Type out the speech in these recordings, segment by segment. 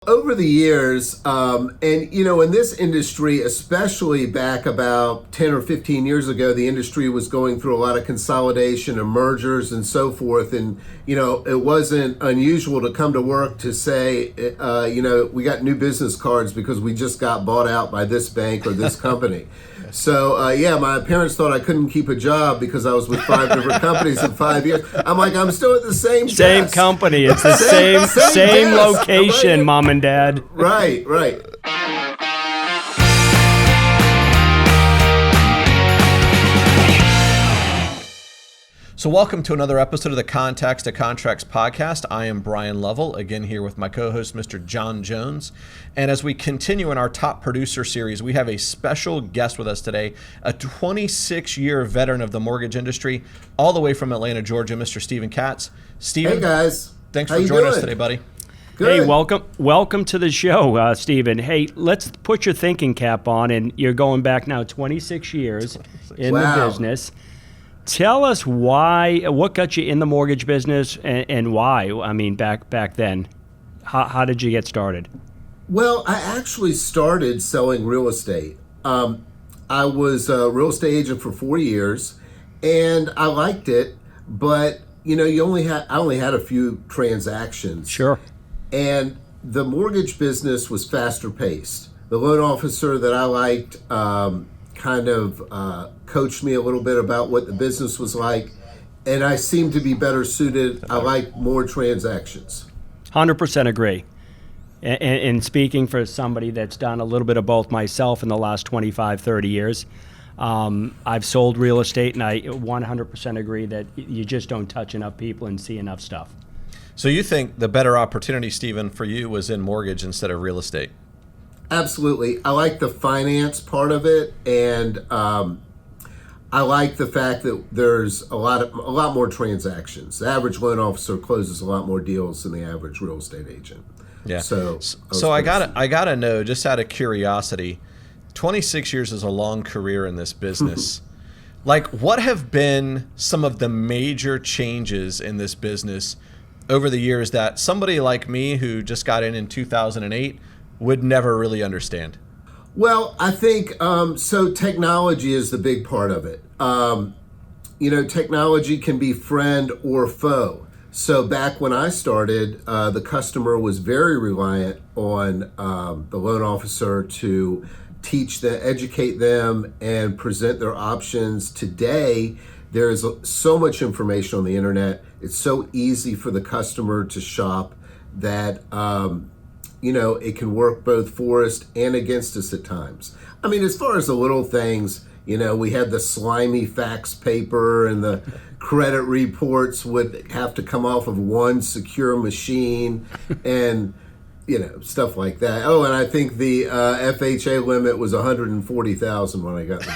Over the years, in this industry, especially back about 10 or 15 years ago, the industry was going through a lot of consolidation and mergers and so forth. And, it wasn't unusual to come to work to say, we got new business cards because we just got bought out by this bank or this company. So, my parents thought I couldn't keep a job because I was with 5 different companies in 5 years. I'm like, I'm still at the same desk. Company. It's the same location, Mom and Dad. Right. So welcome to another episode of the Contacts to Contracts podcast. I am Bryan Lovell, again here with my co-host, Mr. John Jones. And as we continue in our Top Producer series, we have a special guest with us today, a 26-year veteran of the mortgage industry, all the way from Atlanta, Georgia, Mr. Stephen Katz. Stephen, hey guys. Thanks for joining us today, buddy. Good. Hey, welcome to the show, Stephen. Hey, let's put your thinking cap on, and you're going back now 26 years in the business. Tell us what got you in the mortgage business and why? I mean, back then, how did you get started? Well, I actually started selling real estate. I was a real estate agent for 4 years, and I liked it, but I only had a few transactions. Sure. And the mortgage business was faster paced. The loan officer that I liked coached me a little bit about what the business was like, and I seemed to be better suited. I like more transactions. 100% agree. And speaking for somebody that's done a little bit of both myself in the last 25, 30 years, I've sold real estate, and I 100% agree that you just don't touch enough people and see enough stuff. So you think the better opportunity, Stephen, for you was in mortgage instead of real estate? Absolutely. I like the finance part of it, and I like the fact that there's a lot more transactions. The average loan officer closes a lot more deals than the average real estate agent. Yeah. So I gotta know, just out of curiosity, 26 years is a long career in this business. Like, what have been some of the major changes in this business over the years that somebody like me who just got in 2008 would never really understand? Well, I think, so technology is the big part of it. Technology can be friend or foe. So back when I started, the customer was very reliant on the loan officer to teach them, educate them, and present their options. Today, there's so much information on the internet. It's so easy for the customer to shop that it can work both for us and against us at times. I mean, as far as the little things, we had the slimy fax paper, and the credit reports would have to come off of one secure machine and, stuff like that. Oh, and I think the FHA limit was $140,000 when I got the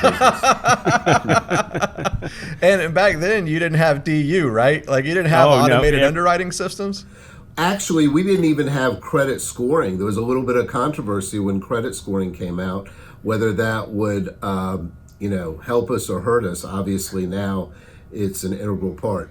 business. And back then, you didn't have DU, right? Like, you didn't have automated underwriting systems? Actually, we didn't even have credit scoring. There was a little bit of controversy when credit scoring came out, whether that would, help us or hurt us. Obviously, now it's an integral part.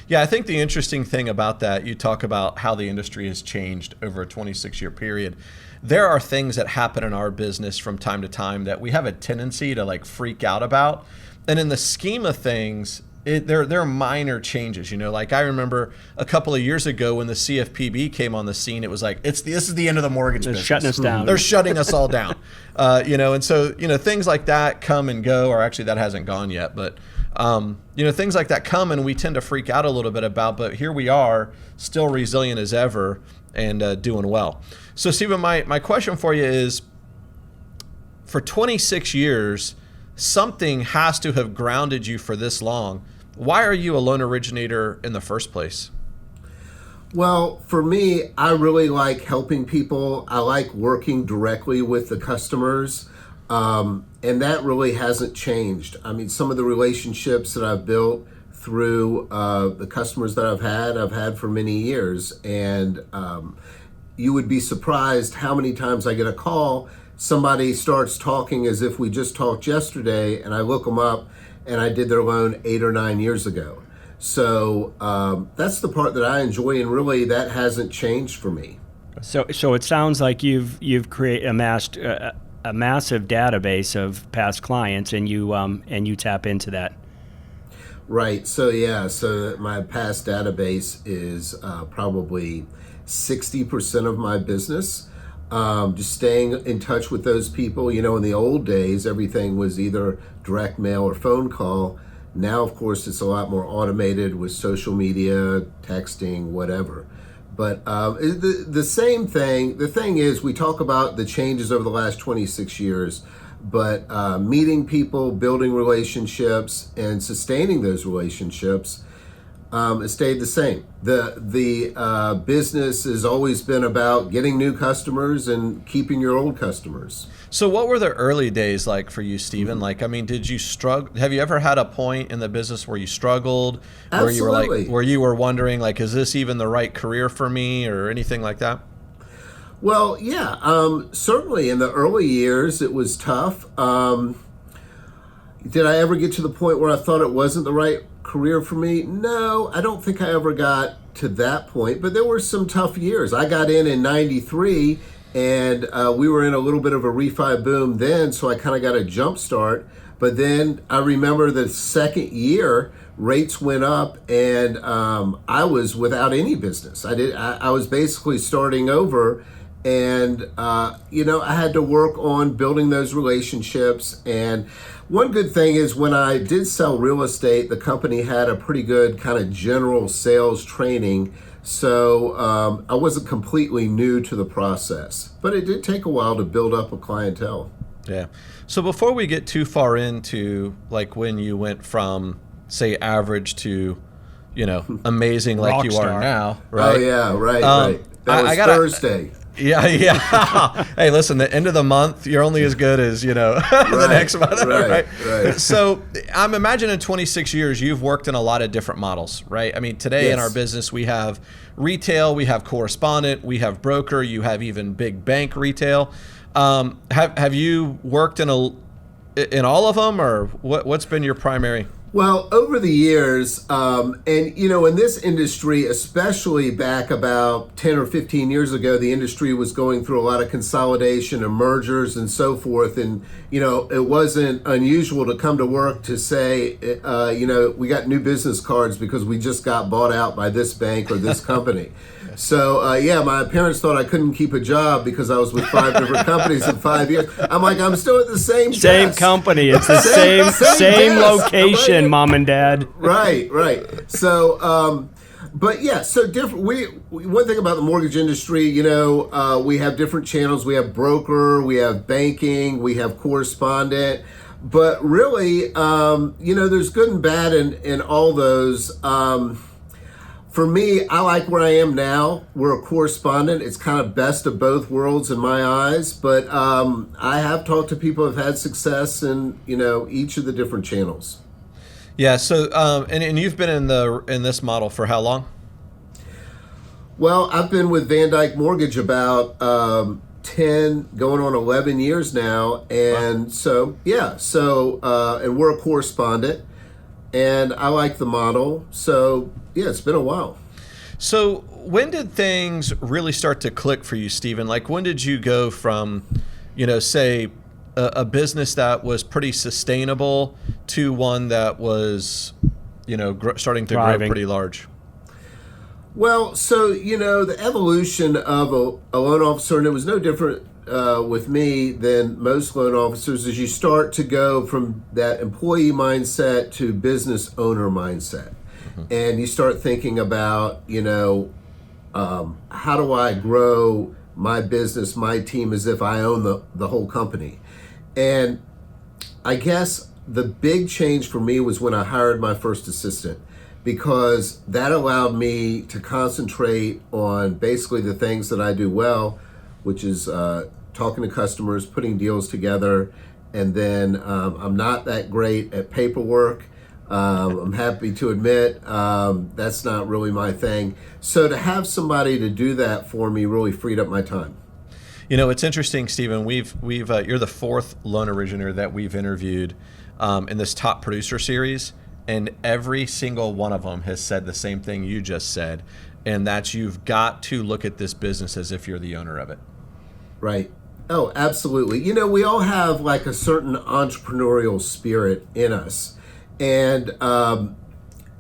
Yeah, I think the interesting thing about that, you talk about how the industry has changed over a 26-year period. There are things that happen in our business from time to time that we have a tendency to freak out about. And in the scheme of things, there are minor changes, Like, I remember a couple of years ago when the CFPB came on the scene, it was like, this is the end of the mortgage business. Shutting us down. They're shutting us all down. And so, things like that come and go, or actually that hasn't gone yet, but, things like that come and we tend to freak out a little bit about, but here we are, still resilient as ever and doing well. So, Stephen, my question for you is, for 26 years, something has to have grounded you for this long. Why are you a loan originator in the first place? Well, for me, I really like helping people. I like working directly with the customers, and that really hasn't changed. I mean, some of the relationships that I've built through the customers that I've had for many years, and you would be surprised how many times I get a call. Somebody starts talking as if we just talked yesterday, and I look them up, and I did their loan 8 or 9 years ago. So that's the part that I enjoy, and really that hasn't changed for me. So it sounds like you've amassed a massive database of past clients, and you tap into that. Right. So my past database is probably 60% of my business. Just staying in touch with those people. In the old days, everything was either direct mail or phone call. Now, of course, it's a lot more automated with social media, texting, whatever. But the same thing, the thing is, we talk about the changes over the last 26 years, but meeting people, building relationships, and sustaining those relationships it stayed the same. The business has always been about getting new customers and keeping your old customers. So what were the early days like for you, Stephen? Did you struggle? Have you ever had a point in the business where you struggled? Absolutely. Where you were wondering, is this even the right career for me, or anything like that? Well, yeah, certainly in the early years it was tough. Did I ever get to the point where I thought it wasn't the right career for me? No, I don't think I ever got to that point, but there were some tough years. I got in 93, and we were in a little bit of a refi boom then, so I kind of got a jump start. But then I remember the second year, rates went up, and I was without any business. I was basically starting over, and I had to work on building those relationships. And one good thing is, when I did sell real estate, the company had a pretty good kind of general sales training. So I wasn't completely new to the process, but it did take a while to build up a clientele. Yeah. So before we get too far into when you went from, say, average to, amazing like Rock you star. are now, right? Oh yeah, right. That was Thursday. Yeah. Hey, listen, the end of the month, you're only as good as, the next month, right? So I'm imagining in 26 years, you've worked in a lot of different models, right? I mean, today Yes. in our business, we have retail, we have correspondent, we have broker, you have even big bank retail. Have you worked in all of them, or what's been your primary? Well, over the years, in this industry, especially back about 10 or 15 years ago, the industry was going through a lot of consolidation and mergers and so forth. And, it wasn't unusual to come to work to say, we got new business cards because we just got bought out by this bank or this company. So, my parents thought I couldn't keep a job because I was with 5 different companies in 5 years. I'm like, I'm still at the same desk. Company. It's the same desk. location, Mom and Dad. Right. So, so different. One thing about the mortgage industry, we have different channels. We have broker, we have banking, we have correspondent. But really, there's good and bad in all those. For me, I like where I am now. We're a correspondent. It's kind of best of both worlds in my eyes. But I have talked to people who have had success in each of the different channels. Yeah. So and you've been in this model for how long? Well, I've been with Van Dyke Mortgage about 10, going on 11 years now, and and we're a correspondent, and I like the model. So yeah, it's been a while. So when did things really start to click for you, Stephen? When did you go from, say, a business that was pretty sustainable to one that was, starting to grow pretty large? Well, so, the evolution of a loan officer, and it was no different with me than most loan officers, is you start to go from that employee mindset to business owner mindset. And you start thinking about, how do I grow my business, my team, as if I own the whole company? And I guess the big change for me was when I hired my first assistant, because that allowed me to concentrate on basically the things that I do well, which is talking to customers, putting deals together. And then I'm not that great at paperwork. I'm happy to admit that's not really my thing. So to have somebody to do that for me really freed up my time. It's interesting, Stephen. We've you're the 4th loan originator that we've interviewed in this top producer series, and every single one of them has said the same thing you just said. and that's you've got to look at this business as if you're the owner of it. Right. Oh, absolutely. We all have like a certain entrepreneurial spirit in us. And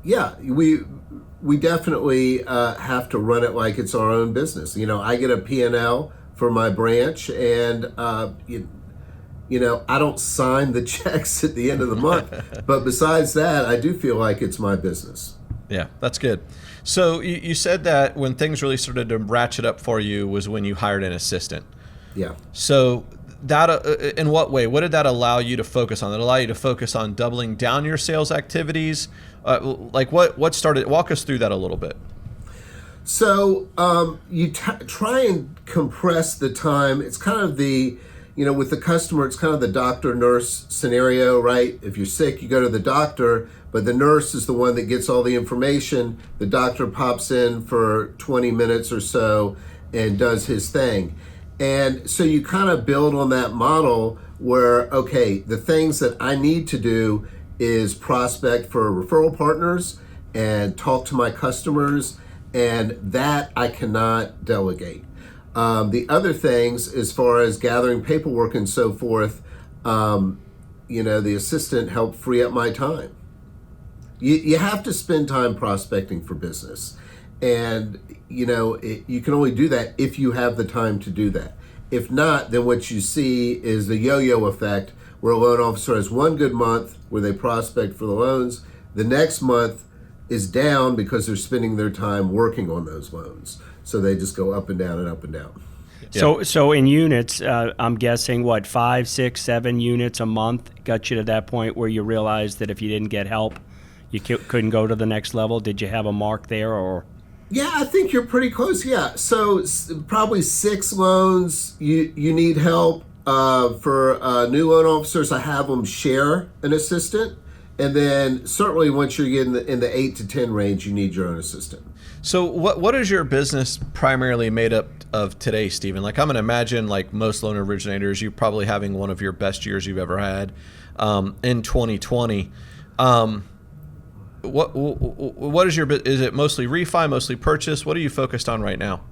we definitely have to run it like it's our own business. I get a P&L for my branch, and I don't sign the checks at the end of the month. But besides that, I do feel like it's my business. Yeah, that's good. So you said that when things really started to ratchet up for you was when you hired an assistant. Yeah. So that in what way? What did that allow you to focus on? Did it allow you to focus on doubling down your sales activities? What started? Walk us through that a little bit. So you try and compress the time. It's kind of with the customer, it's kind of the doctor-nurse scenario, right? If you're sick, you go to the doctor, but the nurse is the one that gets all the information. The doctor pops in for 20 minutes or so and does his thing. And so you kind of build on that model where, okay, the things that I need to do is prospect for referral partners and talk to my customers, and that I cannot delegate. The other things, as far as gathering paperwork and so forth, the assistant helped free up my time. You have to spend time prospecting for business. And, you can only do that if you have the time to do that. If not, then what you see is the yo-yo effect, where a loan officer has one good month where they prospect for the loans. The next month is down because they're spending their time working on those loans. So they just go up and down and up and down. Yeah. So in units, I'm guessing 5, 6, 7 units a month got you to that point where you realized that if you didn't get help, you couldn't go to the next level. Did you have a mark there, or? Yeah, I think you're pretty close. Yeah, so probably 6 loans you need help. For new loan officers, I have them share an assistant, and then certainly once you're getting in the 8 to 10 range, you need your own assistant. So what is your business primarily made up of today, Stephen? Like, I'm going to imagine, like most loan originators, you probably having one of your best years you've ever had in 2020. What is is it mostly refi, mostly purchase? What are you focused on right now?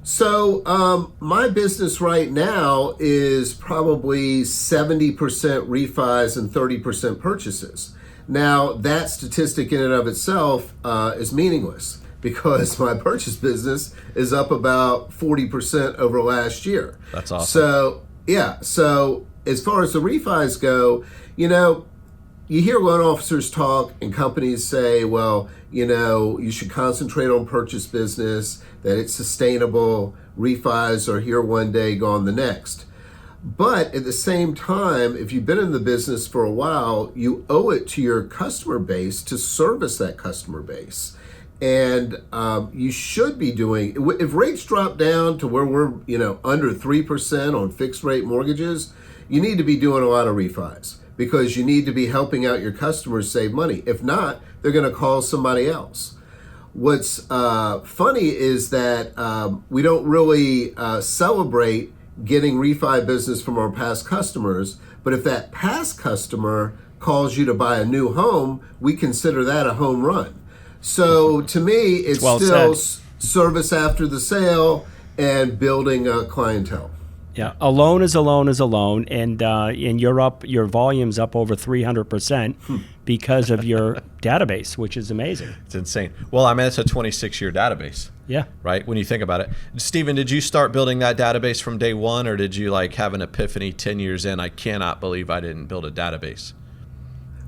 So my business right now is probably 70% refis and 30% purchases. Now, that statistic in and of itself is meaningless because my purchase business is up about 40% over last year. That's awesome. So, yeah. So as far as the refis go, you hear loan officers talk and companies say, well, you should concentrate on purchase business, that it's sustainable, refis are here one day, gone the next. But at the same time, if you've been in the business for a while, you owe it to your customer base to service that customer base. And you should be doing, if rates drop down to where we're, under 3% on fixed rate mortgages, you need to be doing a lot of refis, because you need to be helping out your customers save money. If not, they're going to call somebody else. What's funny is that we don't really celebrate getting refi business from our past customers, but if that past customer calls you to buy a new home, we consider that a home run. So to me, it's still service after the sale and building a clientele. Yeah, a loan is a loan is a loan, and your volume's up over 300% because of your database, which is amazing. It's insane. Well, I mean, it's a 26-year database. Yeah. Right? When you think about it. Stephen, did you start building that database from day one, or did you have an epiphany 10 years in? I cannot believe I didn't build a database.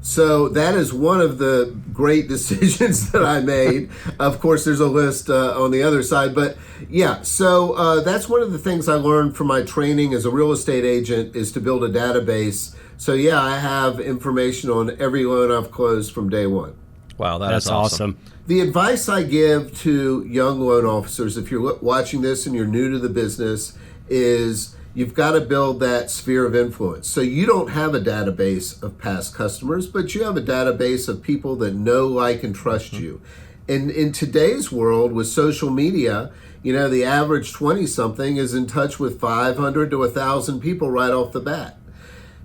So that is one of the great decisions that I made. Of course, there's a list on the other side, but yeah, so that's one of the things I learned from my training as a real estate agent, is to build a database. So yeah, I have information on every loan I've closed from day one. Wow, that's awesome. The advice I give to young loan officers, if you're watching this and you're new to the business, is you've got to build that sphere of influence. So you don't have a database of past customers, but you have a database of people that know, like, and trust you. And in today's world with social media, the average 20-something is in touch with 500 to 1,000 people right off the bat.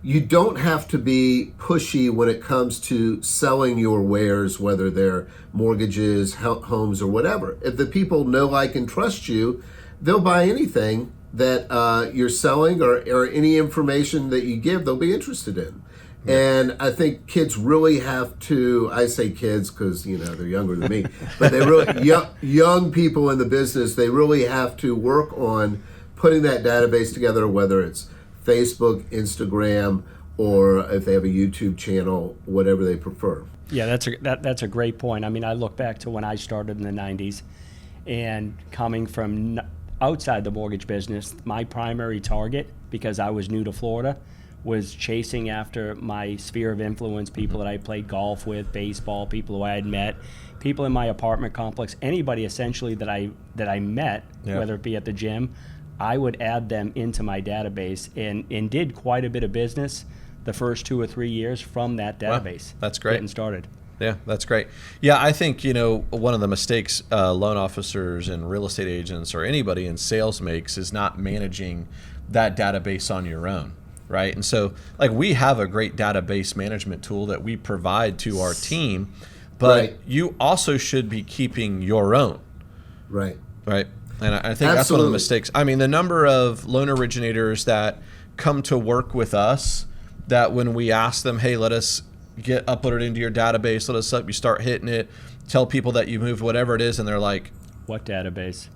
you don't have to be pushy when it comes to selling your wares, whether they're mortgages, homes, or whatever. If the people know, like, and trust you, they'll buy anything that you're selling, or any information that you give, they'll be interested in. Yeah. And I think kids really have to, I say kids because, they're younger than me, but they really, young people in the business, they really have to work on putting that database together, whether it's Facebook, Instagram, or if they have a YouTube channel, whatever they prefer. Yeah, that's a great point. I mean, I look back to when I started in the 90s, and coming from outside the mortgage business, my primary target, because I was new to Florida, was chasing after my sphere of influence, people that I played golf with, baseball, people who I had met, people in my apartment complex, anybody essentially that I met, whether it be at the gym, I would add them into my database, and did quite a bit of business the first 2 or 3 years from that database. Wow, that's great. Getting started. Yeah, that's great. Yeah, I think, one of the mistakes loan officers and real estate agents or anybody in sales makes is not managing that database on your own, right? And so, like, we have a great database management tool that we provide to our team, but you also should be keeping your own. Right. Right. And I think that's one of the mistakes. I mean, the number of loan originators that come to work with us, that when we ask them, hey, let us get uploaded into your database, let us help you start hitting it, tell people that you moved, whatever it is, and they're like, what database?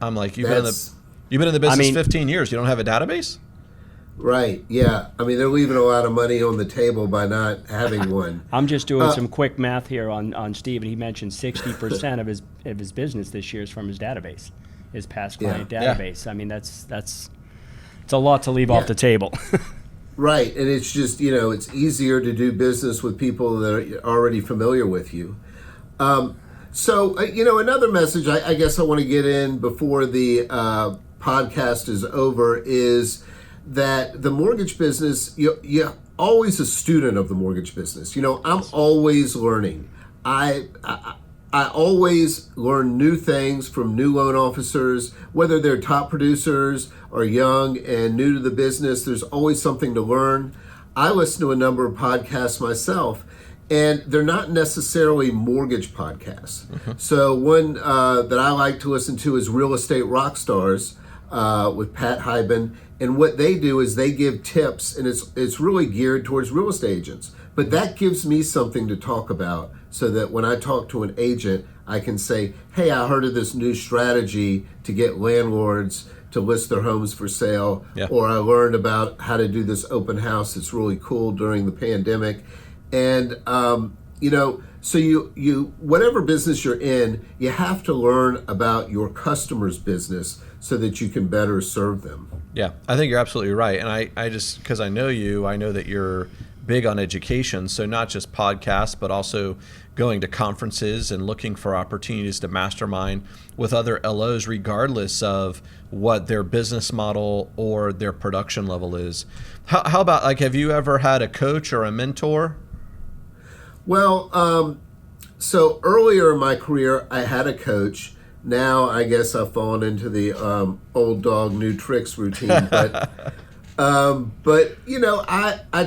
I'm like, you've been in the business 15 years, you don't have a database? Right, yeah. I mean, they're leaving a lot of money on the table by not having one. I'm just doing some quick math here on Steve, and he mentioned 60% of his business this year is from his database, his past client database. I mean, it's a lot to leave off the table. Right, and it's just, it's easier to do business with people that are already familiar with you. So, another message I guess I want to get in before the podcast is over is that the mortgage business, you're always a student of the mortgage business. I'm always learning. I always learn new things from new loan officers, whether they're top producers or young and new to the business. There's always something to learn. I listen to a number of podcasts myself, and they're not necessarily mortgage podcasts. Mm-hmm. So one that I like to listen to is Real Estate Rockstars with Pat Hyben. And what they do is they give tips, and it's really geared towards real estate agents. But that gives me something to talk about, so that when I talk to an agent, I can say, hey, I heard of this new strategy to get landlords to list their homes for sale, or I learned about how to do this open house. It's really cool during the pandemic. And, so you whatever business you're in, you have to learn about your customer's business so that you can better serve them. Yeah, I think you're absolutely right. And I just, because I know you, I know that you're big on education. So not just podcasts, but also going to conferences and looking for opportunities to mastermind with other LOs, regardless of what their business model or their production level is. How about, like, have you ever had a coach or a mentor? Well, so earlier in my career, I had a coach. Now, I guess I've fallen into the old dog, new tricks routine. But, I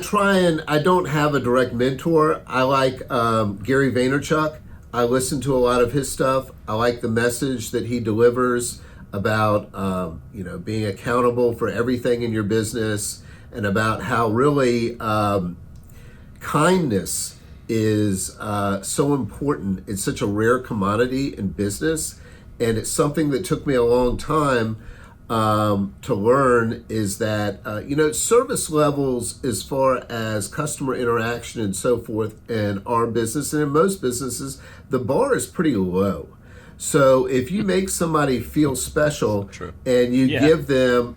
try, and I don't have a direct mentor. I like Gary Vaynerchuk. I listen to a lot of his stuff. I like the message that he delivers about, being accountable for everything in your business, and about how really kindness is so important. It's such a rare commodity in business, and it's something that took me a long time to learn, is that service levels as far as customer interaction and so forth in our business, and in most businesses, the bar is pretty low. So if you make somebody feel special and you give them,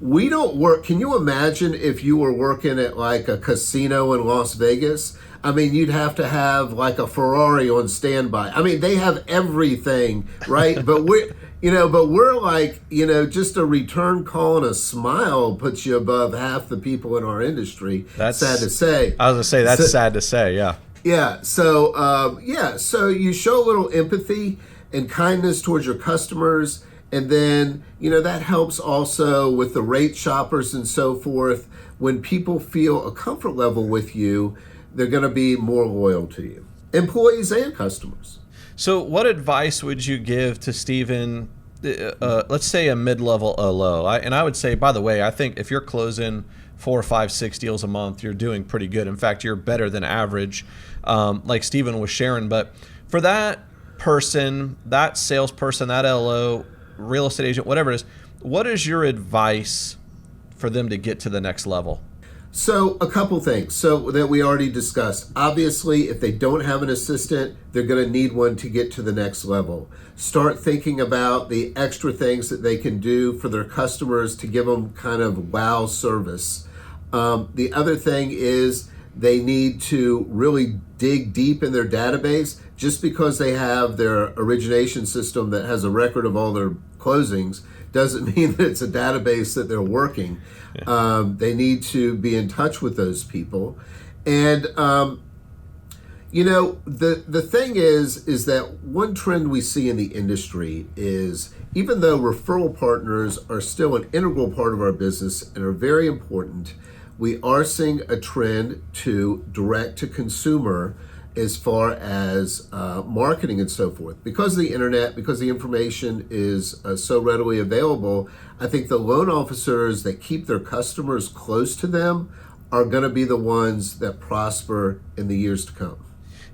we don't work. Can you imagine if you were working at like a casino in Las Vegas? I mean, you'd have to have like a Ferrari on standby. I mean, they have everything, right? But we're like, just a return call and a smile puts you above half the people in our industry. That's sad to say. I was going to say, that's sad to say, yeah. Yeah. So, so you show a little empathy and kindness towards your customers, And then, that helps also with the rate shoppers and so forth. When people feel a comfort level with you, they're going to be more loyal to you, employees and customers. So what advice would you give to Stephen, let's say a mid-level LO? And I would say, by the way, I think if you're closing 4, 5, 6 deals a month, you're doing pretty good. In fact, you're better than average, like Stephen was sharing. But for that person, that salesperson, that LO, real estate agent, whatever it is, what is your advice for them to get to the next level? So a couple things. So that we already discussed. Obviously, if they don't have an assistant, they're going to need one to get to the next level. Start thinking about the extra things that they can do for their customers to give them kind of wow service. The other thing is they need to really dig deep in their database. Just because they have their origination system that has a record of all their closings doesn't mean that it's a database that they're working. Yeah. They need to be in touch with those people. And, the thing is that one trend we see in the industry is, even though referral partners are still an integral part of our business and are very important, we are seeing a trend to direct to consumer as far as marketing and so forth. Because of the internet, because the information is so readily available, I think the loan officers that keep their customers close to them are going to be the ones that prosper in the years to come.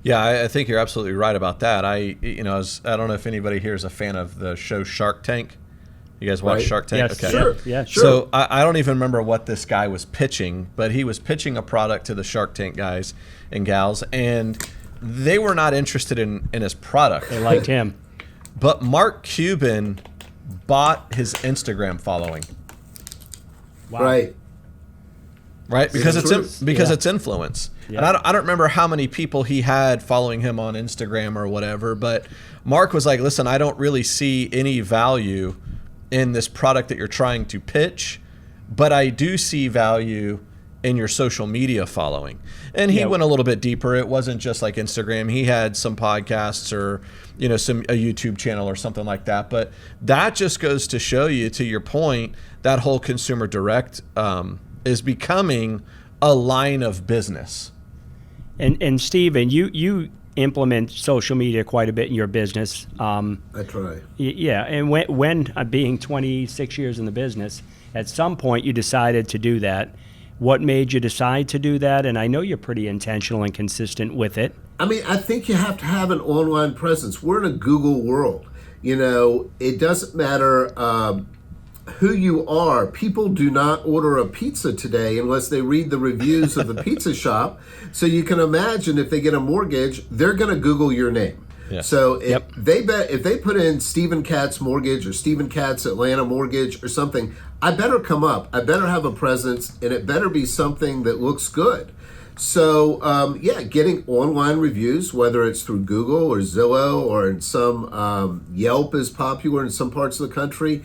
Yeah, I think you're absolutely right about that. I don't know if anybody here is a fan of the show Shark Tank. You guys watch Shark Tank? Yes, okay. Sure. Yeah, sure. So I don't even remember what this guy was pitching, but he was pitching a product to the Shark Tank guys and gals, and they were not interested in his product. They liked him. But Mark Cuban bought his Instagram following. Wow. Right. Because It's it's influence. Yeah. And I don't remember how many people he had following him on Instagram or whatever, but Mark was like, listen, I don't really see any value in this product that you're trying to pitch, but I do see value in your social media following. And he went a little bit deeper. It wasn't just like Instagram. He had some podcasts or, a YouTube channel or something like that. But that just goes to show you, to your point, that whole consumer direct is becoming a line of business. And Stephen, you implement social media quite a bit in your business. I try. Yeah, and when being 26 years in the business, at some point you decided to do that. What made you decide to do that? And I know you're pretty intentional and consistent with it. I mean, I think you have to have an online presence. We're in a Google world. It doesn't matter who you are. People do not order a pizza today unless they read the reviews of the pizza shop. So you can imagine if they get a mortgage, they're going to Google your name. Yeah. So if they put in Stephen Katz Mortgage or Stephen Katz Atlanta Mortgage or something, I better come up. I better have a presence, and it better be something that looks good. So getting online reviews, whether it's through Google or Zillow or in some Yelp is popular in some parts of the country.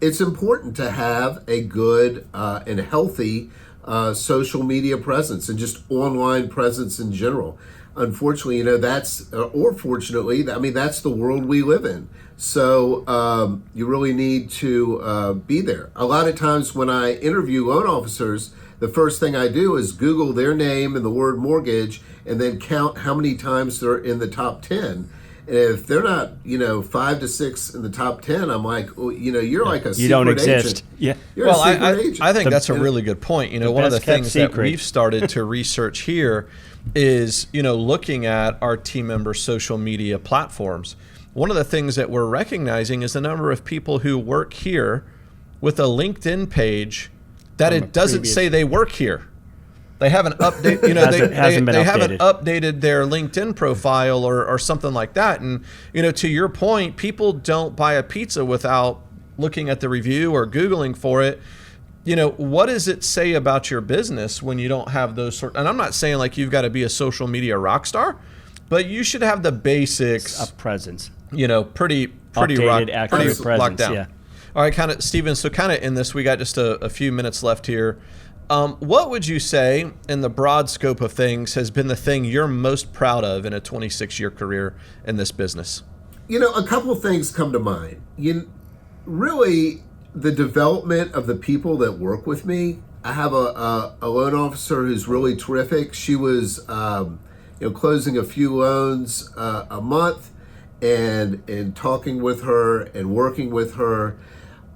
It's important to have a good and healthy social media presence and just online presence in general. Unfortunately, fortunately, that's the world we live in. So you really need to be there. A lot of times when I interview loan officers, the first thing I do is Google their name and the word mortgage and then count how many times they're in the top 10. And if they're not, 5 to 6 in the top 10, I'm like, you're like a secret agent. You don't exist. Yeah. You're a secret agent. I think that's a really good point. One of the things that we've started to research here is, looking at our team members' social media platforms. One of the things that we're recognizing is the number of people who work here with a LinkedIn page that it doesn't say they work here. They haven't updated, they haven't updated their LinkedIn profile or something like that. And, to your point, people don't buy a pizza without looking at the review or Googling for it. What does it say about your business when you don't have those and I'm not saying like you've got to be a social media rock star, but you should have the basics. A presence. Pretty updated, accurate presence. Locked down. Yeah. All right, Stephen, so in this, we got just a few minutes left here. What would you say, in the broad scope of things, has been the thing you're most proud of in a 26-year career in this business? A couple of things come to mind. really the development of the people that work with me. I have a loan officer who's really terrific. She was closing a few loans a month, and talking with her and working with her,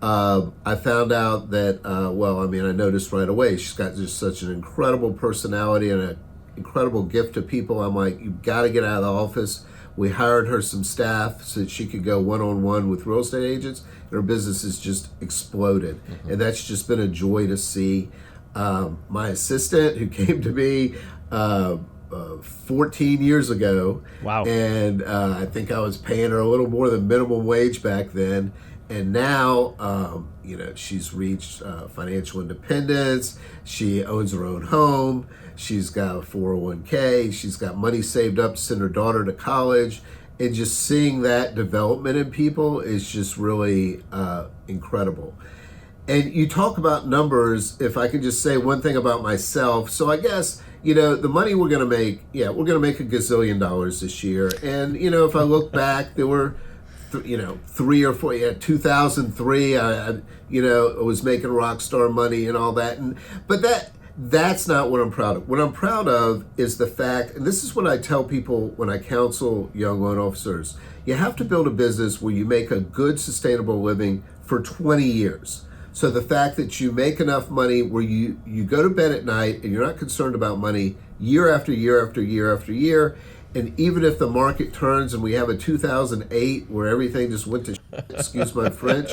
I found out that I noticed right away she's got just such an incredible personality and an incredible gift to people. I'm like, you've got to get out of the office. We hired her some staff so that she could go one-on-one with real estate agents, and her business has just exploded. Mm-hmm. And that's just been a joy to see. My assistant, who came to me 14 years ago, wow, and I think I was paying her a little more than minimum wage back then. And now, she's reached financial independence. She owns her own home. She's got a 401k. She's got money saved up to send her daughter to college. And just seeing that development in people is just really incredible. And you talk about numbers. If I could just say one thing about myself. So I guess, the money we're going to make, we're going to make $1 gazillion this year. And, if I look back, there were 3 or 4, 2003, I was making rock star money and all that. But that's not what I'm proud of. What I'm proud of is the fact, and this is what I tell people when I counsel young loan officers, you have to build a business where you make a good, sustainable living for 20 years. So the fact that you make enough money where you go to bed at night and you're not concerned about money year after year after year after year. And even if the market turns and we have a 2008 where everything just went to excuse my French,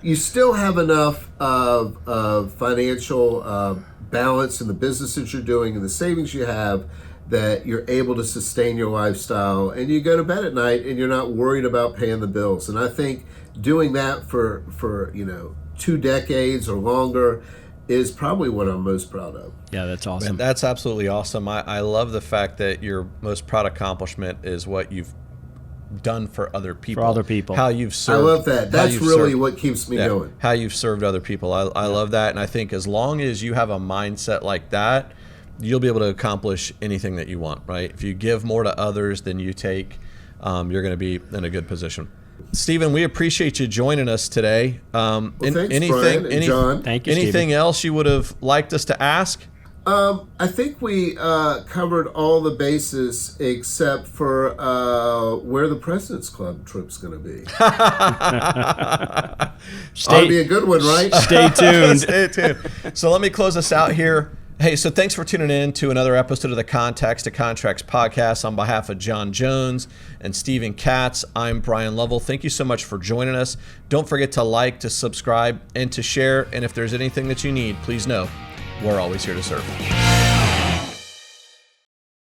you still have enough of financial balance in the business that you're doing and the savings you have that you're able to sustain your lifestyle, and you go to bed at night and you're not worried about paying the bills. And I think doing that for 2 decades or longer is probably what I'm most proud of. Yeah, that's awesome. Man, that's absolutely awesome. I love the fact that your most proud accomplishment is what you've done for other people. For other people. How you've served. I love that. That's really what keeps me going. How you've served other people. I love that. And I think as long as you have a mindset like that, you'll be able to accomplish anything that you want, right? If you give more to others than you take, you're going to be in a good position. Stephen, we appreciate you joining us today. Thanks, Bryan and John. Thank you, anything Stephen. else you would have liked us to ask? I think we covered all the bases except for where the President's Club trip's going to be. Ought to be a good one, right? Stay tuned. Stay tuned. So let me close us out here. Hey, so thanks for tuning in to another episode of the Contacts to Contracts podcast. On behalf of John Jones and Stephen Katz, I'm Bryan Lovell. Thank you so much for joining us. Don't forget to like, to subscribe, and to share. And if there's anything that you need, please know we're always here to serve.